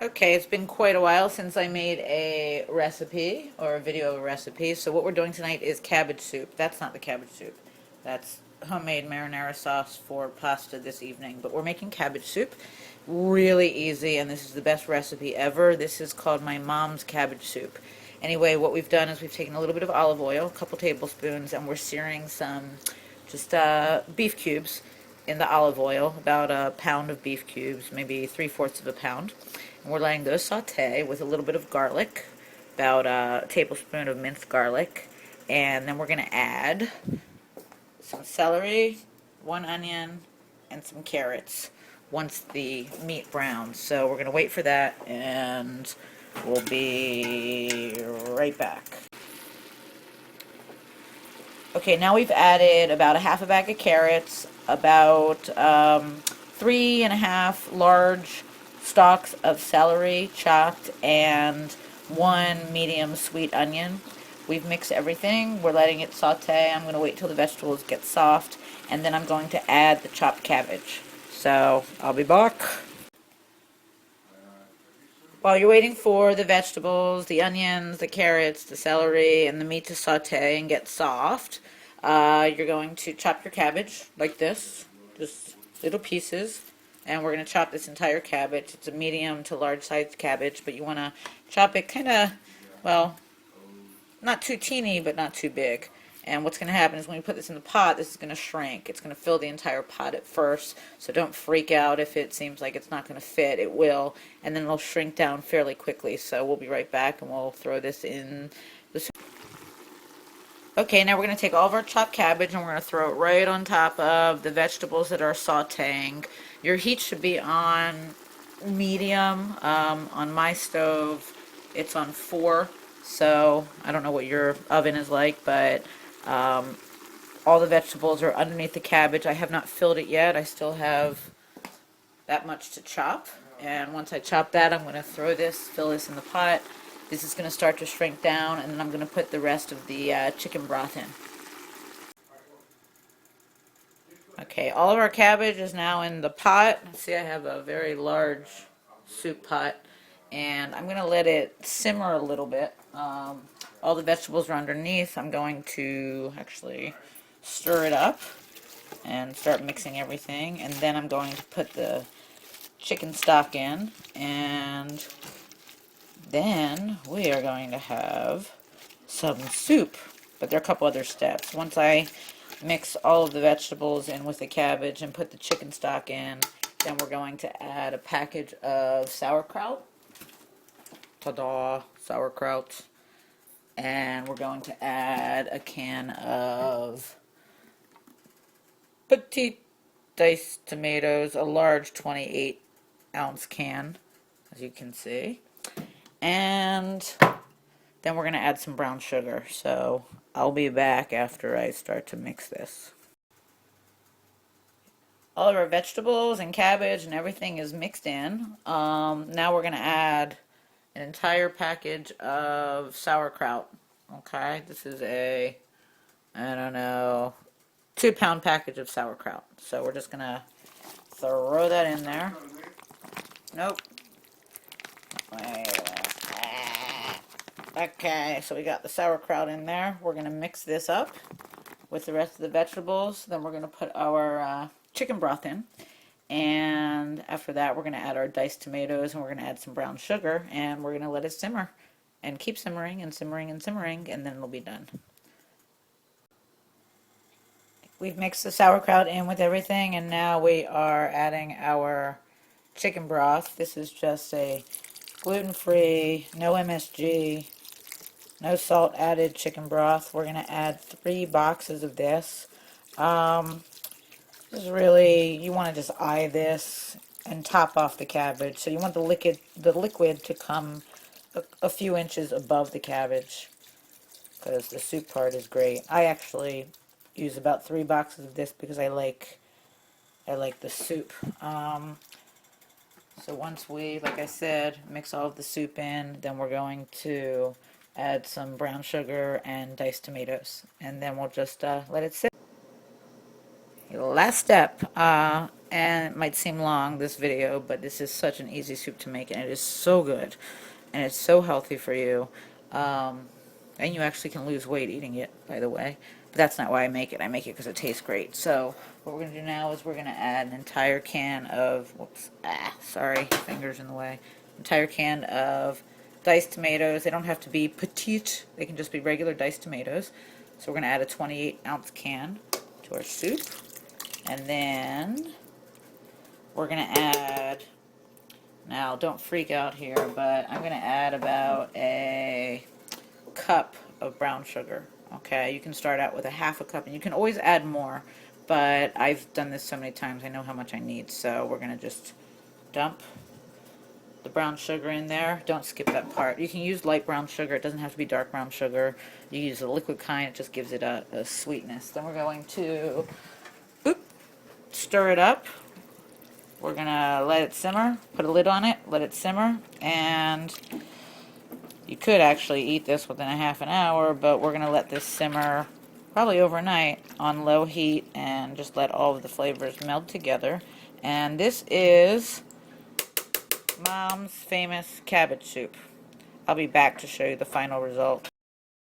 Okay, it's been quite a while since I made a recipe or a video of a recipe. So what we're doing tonight is cabbage soup. That's not the cabbage soup. That's homemade marinara sauce for pasta this evening. But we're making cabbage soup. Really easy, and this is the best recipe ever. This is called my mom's cabbage soup. Anyway, what we've done is we've taken a little bit of olive oil, a couple tablespoons, and we're searing some just beef cubes in the olive oil, about a pound of beef cubes, maybe 3/4 of a pound. And we're letting those saute with a little bit of garlic, about a tablespoon of minced garlic. And then we're going to add some celery, one onion, and some carrots once the meat browns. So we're going to wait for that, and we'll be right back. Okay, now we've added about a half a bag of carrots, about 3.5 large stalks of celery chopped, and one medium sweet onion. We've mixed everything. We're letting it saute. I'm going to wait till the vegetables get soft, and then I'm going to add the chopped cabbage. So I'll be back. While you're waiting for the vegetables, the onions, the carrots, the celery, and the meat to saute and get soft, you're going to chop your cabbage like this, just little pieces. And we're going to chop this entire cabbage. It's a medium to large sized cabbage, but you want to chop it kind of, well, not too teeny, but not too big. And what's going to happen is when you put this in the pot, this is going to shrink. It's going to fill the entire pot at first, so don't freak out if it seems like it's not going to fit. It will, and then it'll shrink down fairly quickly. So we'll be right back, and we'll throw this in the soup. Okay, now we're going to take all of our chopped cabbage, and we're going to throw it right on top of the vegetables that are sauteing. Your heat should be on medium. On my stove, it's on 4. So I don't know what your oven is like, but all the vegetables are underneath the cabbage. I have not filled it yet. I still have that much to chop. And once I chop that, I'm going to fill this in the pot. This is going to start to shrink down, and then I'm going to put the rest of the chicken broth in. Okay, all of our cabbage is now in the pot. See, I have a very large soup pot, and I'm going to let it simmer a little bit. All the vegetables are underneath. I'm going to actually stir it up and start mixing everything, and then I'm going to put the chicken stock in, and then we are going to have some soup. But there are a couple other steps. Once I mix all of the vegetables in with the cabbage and put the chicken stock in, then we're going to add a package of sauerkraut. Ta-da, sauerkraut. And we're going to add a can of petite diced tomatoes, a large 28-ounce can, as you can see. And then we're going to add some brown sugar. So I'll be back after I start to mix this. All of our vegetables and cabbage and everything is mixed in. Now we're going to add an entire package of sauerkraut. Okay, this is a, I don't know, 2-pound package of sauerkraut. So we're just gonna throw that in there. Nope. Okay, so we got the sauerkraut in there. We're gonna mix this up with the rest of the vegetables. Then we're gonna put our chicken broth in. And after that, we're going to add our diced tomatoes, and we're going to add some brown sugar, and we're going to let it simmer and keep simmering and simmering and simmering, and then it'll be done. We've mixed the sauerkraut in with everything, and now we are adding our chicken broth. This is just a gluten-free, no MSG, no salt added chicken broth. We're going to add 3 boxes of this. This is really, you want to just eye this and top off the cabbage. So you want the liquid to come a few inches above the cabbage, because the soup part is great. I actually use about 3 boxes of this because I like the soup. So once we, like I said, mix all of the soup in, then we're going to add some brown sugar and diced tomatoes, and then we'll just let it sit. Last step, and And it might seem long, this video, but this is such an easy soup to make, and it is so good, and it's so healthy for you. And you actually can lose weight eating it, by the way. But that's not why I make it. I make it because it tastes great. So what we're going to do now is we're going to add an entire can of, sorry, fingers in the way. Entire can of diced tomatoes. They don't have to be petite. They can just be regular diced tomatoes. So we're going to add a 28-ounce can to our soup. And then we're going to add, now don't freak out here, but I'm going to add about a cup of brown sugar. Okay, you can start out with a half a cup, and you can always add more, but I've done this so many times I know how much I need. So we're going to just dump the brown sugar in there. Don't skip that part. You can use light brown sugar. It doesn't have to be dark brown sugar. You use the liquid kind. It just gives it a sweetness. Then we're going to stir it up. We're going to let it simmer, put a lid on it, let it simmer, and you could actually eat this within a half an hour, but we're going to let this simmer probably overnight on low heat and just let all of the flavors meld together. And this is Mom's famous cabbage soup. I'll be back to show you the final result.